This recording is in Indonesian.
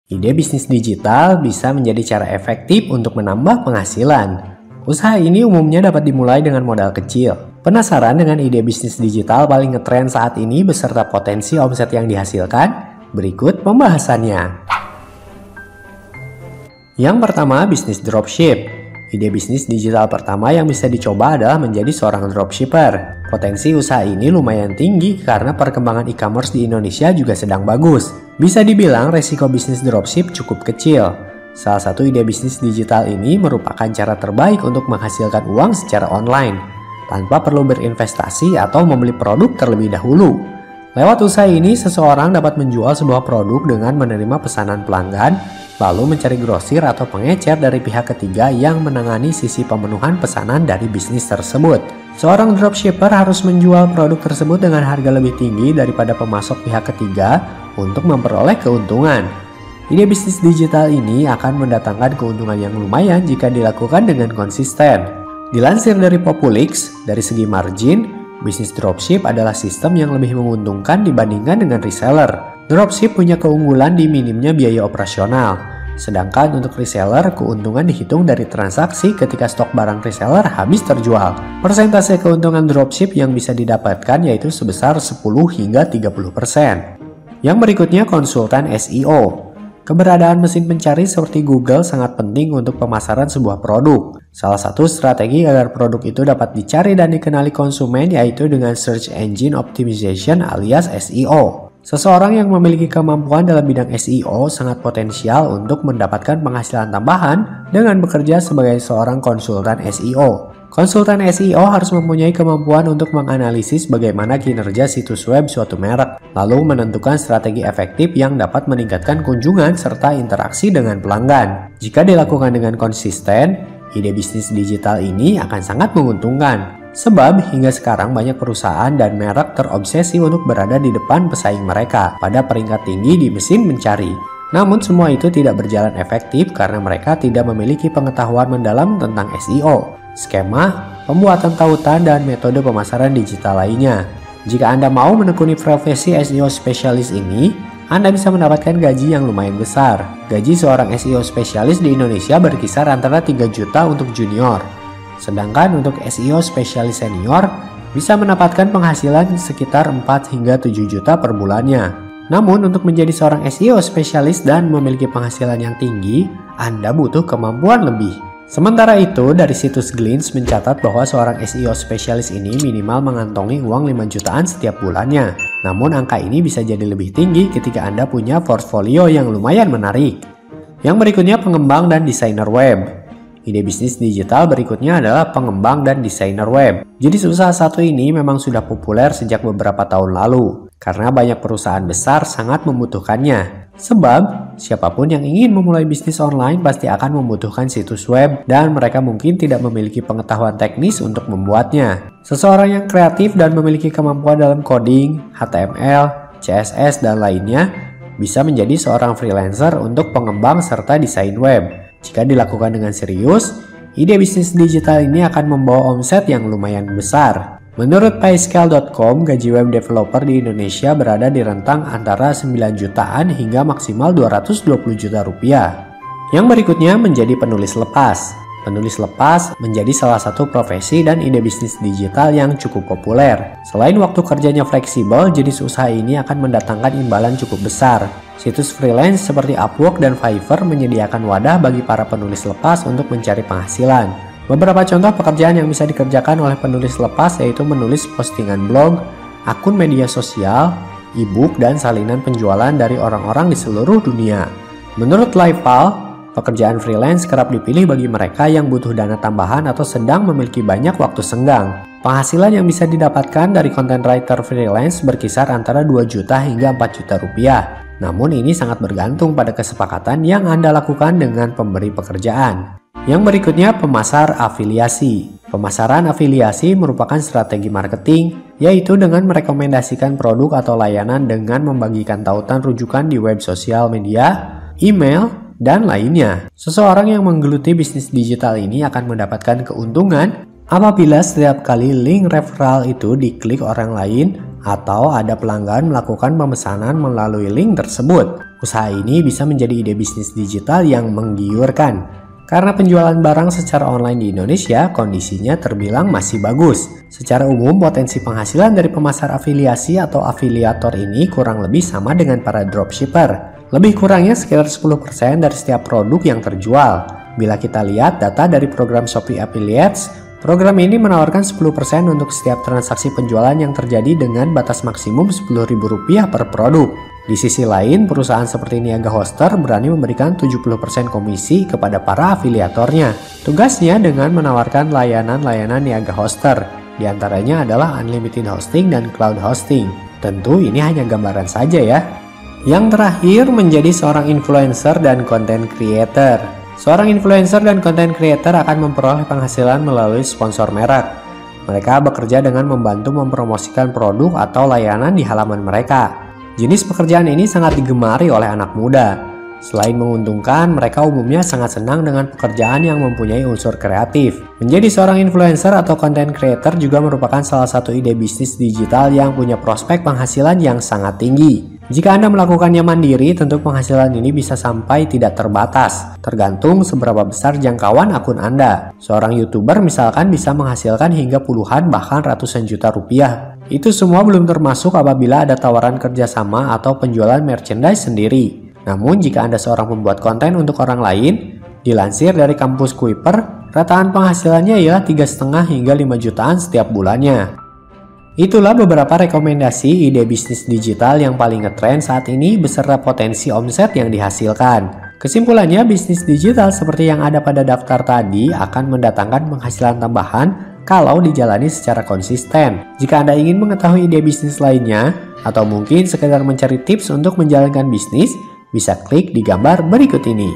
Ide bisnis digital bisa menjadi cara efektif untuk menambah penghasilan. Usaha ini umumnya dapat dimulai dengan modal kecil. Penasaran dengan ide bisnis digital paling ngetren saat ini beserta potensi omset yang dihasilkan? Berikut pembahasannya. Yang pertama, bisnis dropship. Ide bisnis digital pertama yang bisa dicoba adalah menjadi seorang dropshipper. Potensi usaha ini lumayan tinggi karena perkembangan e-commerce di Indonesia juga sedang bagus. Bisa dibilang resiko bisnis dropship cukup kecil. Salah satu ide bisnis digital ini merupakan cara terbaik untuk menghasilkan uang secara online, tanpa perlu berinvestasi atau membeli produk terlebih dahulu. Lewat usaha ini, seseorang dapat menjual sebuah produk dengan menerima pesanan pelanggan, lalu mencari grosir atau pengecer dari pihak ketiga yang menangani sisi pemenuhan pesanan dari bisnis tersebut. Seorang dropshipper harus menjual produk tersebut dengan harga lebih tinggi daripada pemasok pihak ketiga untuk memperoleh keuntungan. Ide bisnis digital ini akan mendatangkan keuntungan yang lumayan jika dilakukan dengan konsisten. Dilansir dari Populix, dari segi margin, bisnis dropship adalah sistem yang lebih menguntungkan dibandingkan dengan reseller. Dropship punya keunggulan di minimnya biaya operasional. Sedangkan untuk reseller, keuntungan dihitung dari transaksi ketika stok barang reseller habis terjual. Persentase keuntungan dropship yang bisa didapatkan yaitu sebesar 10 hingga 30%. Yang berikutnya, konsultan SEO. Keberadaan mesin pencari seperti Google sangat penting untuk pemasaran sebuah produk. Salah satu strategi agar produk itu dapat dicari dan dikenali konsumen yaitu dengan Search Engine Optimization alias SEO. Seseorang yang memiliki kemampuan dalam bidang SEO sangat potensial untuk mendapatkan penghasilan tambahan dengan bekerja sebagai seorang konsultan SEO. Konsultan SEO harus mempunyai kemampuan untuk menganalisis bagaimana kinerja situs web suatu merek, lalu menentukan strategi efektif yang dapat meningkatkan kunjungan serta interaksi dengan pelanggan. Jika dilakukan dengan konsisten, ide bisnis digital ini akan sangat menguntungkan. Sebab hingga sekarang banyak perusahaan dan merek terobsesi untuk berada di depan pesaing mereka pada peringkat tinggi di mesin mencari. Namun semua itu tidak berjalan efektif karena mereka tidak memiliki pengetahuan mendalam tentang SEO, skema, pembuatan tautan, dan metode pemasaran digital lainnya. Jika Anda mau menekuni profesi SEO spesialis ini, Anda bisa mendapatkan gaji yang lumayan besar. Gaji seorang SEO spesialis di Indonesia berkisar antara 3 juta untuk junior. Sedangkan untuk SEO spesialis senior bisa mendapatkan penghasilan sekitar 4 hingga 7 juta per bulannya. Namun untuk menjadi seorang SEO spesialis dan memiliki penghasilan yang tinggi, Anda butuh kemampuan lebih. Sementara itu, dari situs Glints mencatat bahwa seorang SEO spesialis ini minimal mengantongi uang 5 jutaan setiap bulannya. Namun angka ini bisa jadi lebih tinggi ketika Anda punya portfolio yang lumayan menarik. Yang berikutnya, pengembang dan desainer web. Ide bisnis digital berikutnya adalah pengembang dan desainer web. Jadi usaha satu ini memang sudah populer sejak beberapa tahun lalu, karena banyak perusahaan besar sangat membutuhkannya. Sebab, siapapun yang ingin memulai bisnis online pasti akan membutuhkan situs web dan mereka mungkin tidak memiliki pengetahuan teknis untuk membuatnya. Seseorang yang kreatif dan memiliki kemampuan dalam coding, HTML, CSS, dan lainnya bisa menjadi seorang freelancer untuk pengembang serta desain web. Jika dilakukan dengan serius, ide bisnis digital ini akan membawa omset yang lumayan besar. Menurut payscale.com, gaji web developer di Indonesia berada di rentang antara 9 jutaan hingga maksimal 220 juta rupiah. Yang berikutnya menjadi penulis lepas. Penulis lepas menjadi salah satu profesi dan ide bisnis digital yang cukup populer. Selain waktu kerjanya fleksibel, jenis usaha ini akan mendatangkan imbalan cukup besar. Situs freelance seperti Upwork dan Fiverr menyediakan wadah bagi para penulis lepas untuk mencari penghasilan. Beberapa contoh pekerjaan yang bisa dikerjakan oleh penulis lepas yaitu menulis postingan blog, akun media sosial, e-book, dan salinan penjualan dari orang-orang di seluruh dunia. Menurut Liveal, pekerjaan freelance kerap dipilih bagi mereka yang butuh dana tambahan atau sedang memiliki banyak waktu senggang. Penghasilan yang bisa didapatkan dari content writer freelance berkisar antara 2 juta hingga 4 juta rupiah. Namun ini sangat bergantung pada kesepakatan yang Anda lakukan dengan pemberi pekerjaan. Yang berikutnya, pemasar afiliasi. Pemasaran afiliasi merupakan strategi marketing, yaitu dengan merekomendasikan produk atau layanan dengan membagikan tautan rujukan di web sosial media, email, dan lainnya. Seseorang yang menggeluti bisnis digital ini akan mendapatkan keuntungan Apabila setiap kali link referral itu diklik orang lain atau ada pelanggan melakukan pemesanan melalui link tersebut, usaha ini bisa menjadi ide bisnis digital yang menggiurkan. Karena penjualan barang secara online di Indonesia kondisinya terbilang masih bagus. Secara umum potensi penghasilan dari pemasar afiliasi atau afiliator ini kurang lebih sama dengan para dropshipper. Lebih kurangnya sekitar 10% dari setiap produk yang terjual. Bila kita lihat data dari program Shopee Affiliates, program ini menawarkan 10% untuk setiap transaksi penjualan yang terjadi dengan batas maksimum Rp10.000 per produk. Di sisi lain, perusahaan seperti Niaga Hoster berani memberikan 70% komisi kepada para afiliatornya. Tugasnya dengan menawarkan layanan-layanan Niaga Hoster, diantaranya adalah unlimited hosting dan cloud hosting. Tentu ini hanya gambaran saja ya. Yang terakhir menjadi seorang influencer dan content creator. Seorang influencer dan content creator akan memperoleh penghasilan melalui sponsor merek. Mereka bekerja dengan membantu mempromosikan produk atau layanan di halaman mereka. Jenis pekerjaan ini sangat digemari oleh anak muda. Selain menguntungkan, mereka umumnya sangat senang dengan pekerjaan yang mempunyai unsur kreatif. Menjadi seorang influencer atau content creator juga merupakan salah satu ide bisnis digital yang punya prospek penghasilan yang sangat tinggi. Jika Anda melakukannya mandiri, tentu penghasilan ini bisa sampai tidak terbatas, tergantung seberapa besar jangkauan akun Anda. Seorang YouTuber misalkan bisa menghasilkan hingga puluhan bahkan ratusan juta rupiah. Itu semua belum termasuk apabila ada tawaran kerjasama atau penjualan merchandise sendiri. Namun jika Anda seorang pembuat konten untuk orang lain, dilansir dari kampus Kuiper, rataan penghasilannya ialah 3,5 hingga 5 jutaan setiap bulannya. Itulah beberapa rekomendasi ide bisnis digital yang paling ngetren saat ini beserta potensi omset yang dihasilkan. Kesimpulannya, bisnis digital seperti yang ada pada daftar tadi akan mendatangkan penghasilan tambahan kalau dijalani secara konsisten. Jika Anda ingin mengetahui ide bisnis lainnya, atau mungkin sekedar mencari tips untuk menjalankan bisnis, bisa klik di gambar berikut ini.